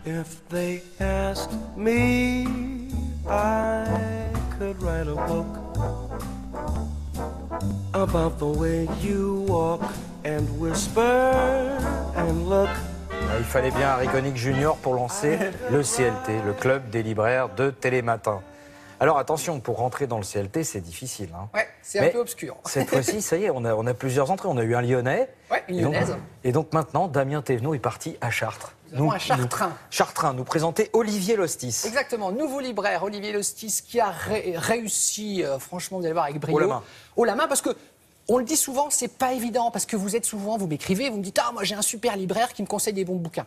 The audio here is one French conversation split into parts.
If they asked me, I could write a book about the way you walk and whisper and look. Il fallait bien Harry Connick Jr. pour lancer le CLT, le club des libraires de Télématin. Alors attention, pour rentrer dans le CLT, c'est difficile. Hein. Ouais, c'est un peu obscur. Cette fois-ci, ça y est, on a plusieurs entrées. On a eu un Lyonnais. Ouais, une Lyonnaise. Et donc maintenant, Damien Thévenot est parti à Chartres. Un Chartrain. Chartrain, nous présenter Olivier Lostis. Exactement, nouveau libraire, Olivier Lostis, qui a réussi, franchement, vous allez voir, avec brio. Haut la main. Haut la main, parce que, on le dit souvent, c'est pas évident, parce que vous êtes souvent, vous m'écrivez, vous me dites, ah, moi j'ai un super libraire qui me conseille des bons bouquins.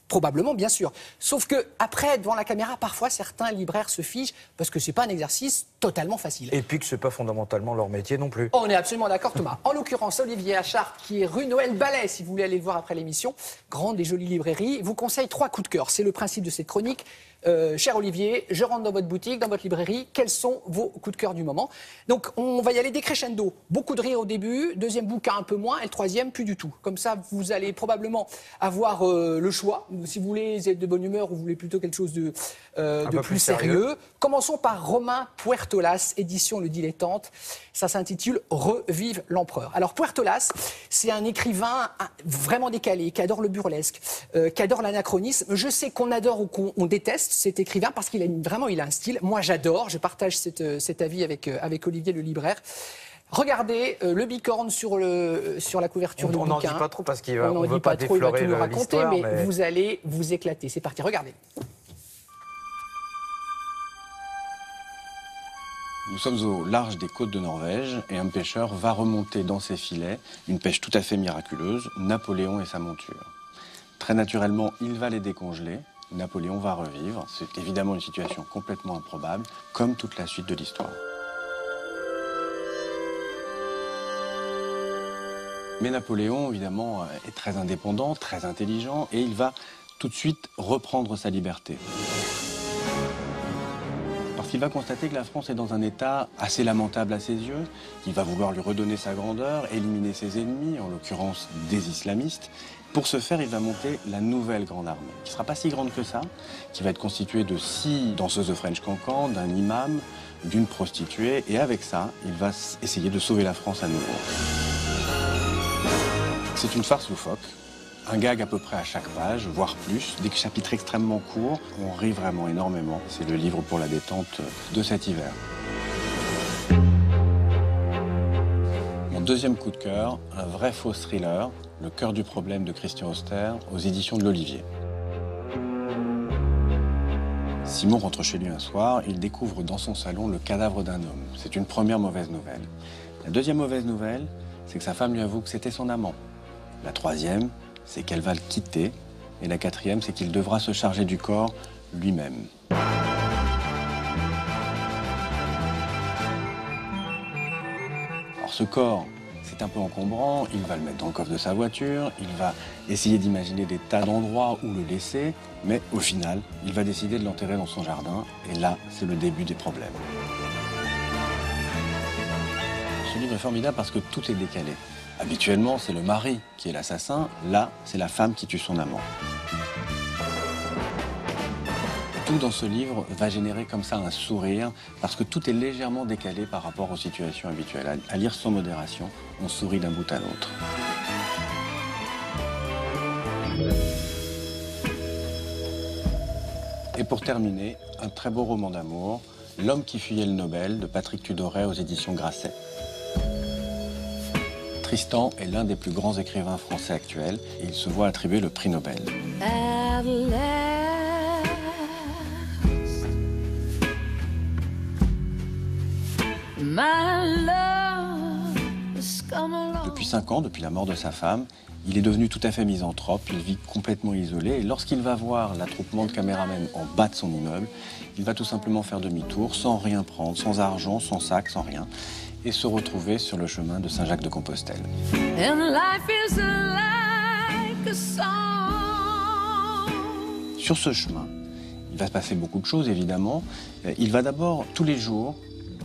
Probablement, bien sûr. Sauf que après, devant la caméra, parfois, certains libraires se figent parce que c'est pas un exercice totalement facile. Et puis que c'est pas fondamentalement leur métier non plus. On est absolument d'accord, Thomas. En l'occurrence, Olivier à Chartres, qui est rue Noël Ballet, si vous voulez aller le voir après l'émission, grande et jolie librairie, vous conseille 3 coups de cœur. C'est le principe de cette chronique. Cher Olivier, je rentre dans votre boutique, dans votre librairie. Quels sont vos coups de cœur du moment? Donc, on va y aller décrescendo. Beaucoup de rire au début, deuxième bouquin un peu moins, et le troisième, plus du tout. Comme ça, vous allez probablement avoir le choix. Si vous voulez être de bonne humeur ou vous voulez plutôt quelque chose de plus sérieux. Commençons par Romain Puertolas, édition Le Dilettante. Ça s'intitule Revive l'Empereur. Alors, Puertolas, c'est un écrivain vraiment décalé, qui adore le burlesque, qui adore l'anachronisme. Je sais qu'on adore ou qu'on déteste cet écrivain parce qu'il a vraiment un style. Moi, j'adore. Je partage cet avis avec Olivier le libraire. Regardez le bicorne sur la couverture du bouquin. On n'en dit pas trop parce qu'il ne veut pas trop, il va tout déflorer nous raconter, l'histoire. Mais vous allez vous éclater. C'est parti, regardez. Nous sommes au large des côtes de Norvège et un pêcheur va remonter dans ses filets une pêche tout à fait miraculeuse, Napoléon et sa monture. Très naturellement, il va les décongeler. Napoléon va revivre. C'est évidemment une situation complètement improbable, comme toute la suite de l'histoire. Mais Napoléon, évidemment, est très indépendant, très intelligent, et il va tout de suite reprendre sa liberté. Parce qu'il va constater que la France est dans un état assez lamentable à ses yeux. Il va vouloir lui redonner sa grandeur, éliminer ses ennemis, en l'occurrence des islamistes. Pour ce faire, il va monter la nouvelle grande armée, qui ne sera pas si grande que ça, qui va être constituée de 6 danseuses de French Cancan, d'un imam, d'une prostituée, et avec ça, il va essayer de sauver la France à nouveau. C'est une farce loufoque, un gag à peu près à chaque page, voire plus, des chapitres extrêmement courts, on rit vraiment énormément. C'est le livre pour la détente de cet hiver. Mon deuxième coup de cœur, un vrai faux thriller, Le cœur du problème de Christian Auster, aux éditions de l'Olivier. Simon rentre chez lui un soir, il découvre dans son salon le cadavre d'un homme. C'est une première mauvaise nouvelle. La deuxième mauvaise nouvelle, c'est que sa femme lui avoue que c'était son amant. La troisième, c'est qu'elle va le quitter. Et la quatrième, c'est qu'il devra se charger du corps lui-même. Alors ce corps, c'est un peu encombrant, il va le mettre dans le coffre de sa voiture, il va essayer d'imaginer des tas d'endroits où le laisser, mais au final, il va décider de l'enterrer dans son jardin, et là, c'est le début des problèmes. Ce livre est formidable parce que tout est décalé. Habituellement, c'est le mari qui est l'assassin, là, c'est la femme qui tue son amant. Tout dans ce livre va générer comme ça un sourire, parce que tout est légèrement décalé par rapport aux situations habituelles. À lire sans modération, on sourit d'un bout à l'autre. Et pour terminer, un très beau roman d'amour, L'homme qui fuyait le Nobel, de Patrick Tudoret aux éditions Grasset. Tristan est l'un des plus grands écrivains français actuels et il se voit attribuer le prix Nobel. Depuis 5 ans, depuis la mort de sa femme, il est devenu tout à fait misanthrope, il vit complètement isolé et lorsqu'il va voir l'attroupement de caméramens en bas de son immeuble, il va tout simplement faire demi-tour, sans rien prendre, sans argent, sans sac, sans rien, et se retrouver sur le chemin de Saint-Jacques-de-Compostelle. Sur ce chemin, il va se passer beaucoup de choses, évidemment. Il va d'abord, tous les jours,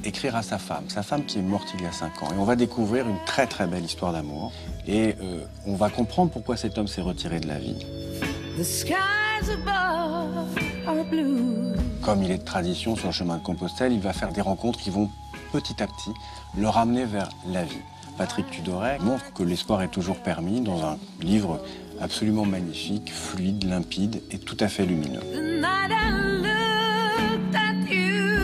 écrire à sa femme qui est morte il y a 5 ans. Et on va découvrir une très très belle histoire d'amour. Et on va comprendre pourquoi cet homme s'est retiré de la vie. rise above our blues. Comme il est de tradition sur le chemin de Compostelle, il va faire des rencontres qui vont petit à petit le ramener vers la vie. Patrick Tudoret montre que l'espoir est toujours permis dans un livre absolument magnifique, fluide, limpide et tout à fait lumineux. The night I looked at you.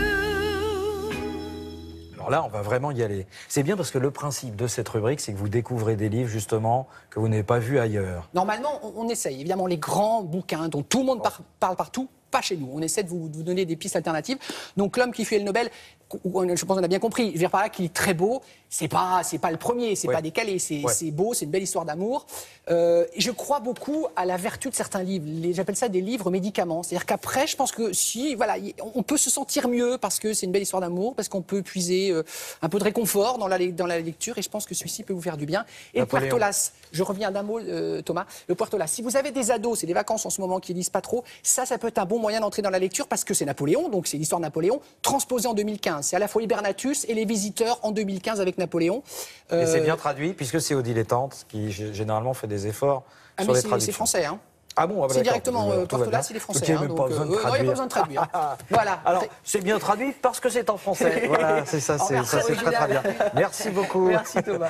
Alors là, on va vraiment y aller. C'est bien parce que le principe de cette rubrique, c'est que vous découvrez des livres, justement, que vous n'avez pas vus ailleurs. Normalement, on essaye. Évidemment, les grands bouquins dont tout le monde parle partout, pas chez nous. On essaie de vous donner des pistes alternatives. Donc, L'homme qui fut le Nobel, je pense qu'on a bien compris. Je veux dire par là qu'il est très beau. C'est pas le premier, c'est pas décalé. C'est beau, c'est une belle histoire d'amour. Je crois beaucoup à la vertu de certains livres. J'appelle ça des livres médicaments. C'est-à-dire qu'après, je pense que si, voilà, on peut se sentir mieux parce que c'est une belle histoire d'amour, parce qu'on peut puiser un peu de réconfort dans la lecture. Et je pense que celui-ci peut vous faire du bien. Et le Puerto Las, je reviens d'un mot, Thomas. Le Puerto Las. Si vous avez des ados, c'est des vacances en ce moment qui lisent pas trop, ça peut être un bon moyen d'entrer dans la lecture parce que c'est Napoléon, donc c'est l'histoire de Napoléon, transposée en 2015. C'est à la fois Hibernatus et Les Visiteurs en 2015 avec Napoléon. Et c'est bien traduit, puisque c'est au Dilettante qui généralement fait des efforts sur les traductions. C'est français, hein. Ah bon, c'est directement Puerto Las, il est français. Donc, il n'y a même pas besoin de traduire. Il n'y a pas besoin de traduire. Voilà. Alors, c'est bien traduit parce que c'est en français. Voilà, c'est ça, c'est très très bien. Merci beaucoup. Merci Thomas.